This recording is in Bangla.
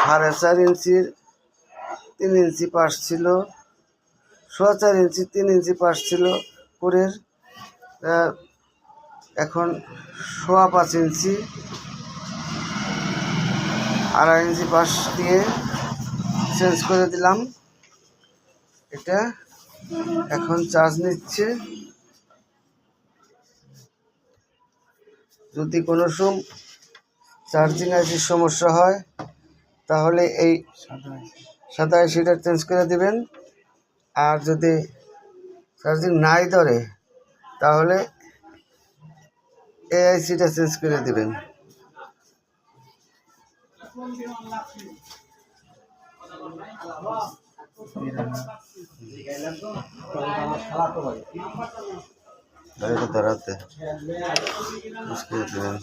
4.5 ইঞ্চির 3 ইঞ্চি পাশ ছিল, 4.25 ইঞ্চি 3 ইঞ্চি পাশ ছিল কোরের, এখন 5.25 ইঞ্চি 2.5 ইঞ্চি পাশ দিয়ে চেঞ্জ করে দিলাম। এটা এখন চার্জ নিচ্ছে। যদি কোনো চার্জিং আইসির সমস্যা হয় তাহলে এই সাদা আইসিটা চেঞ্জ করে দিবেন, আর যদি চার্জিং নাই ধরে তাহলে এই আইসিটা চেঞ্জ করে দিবেন। ধরাতে চেঞ্জ করে দিবেন।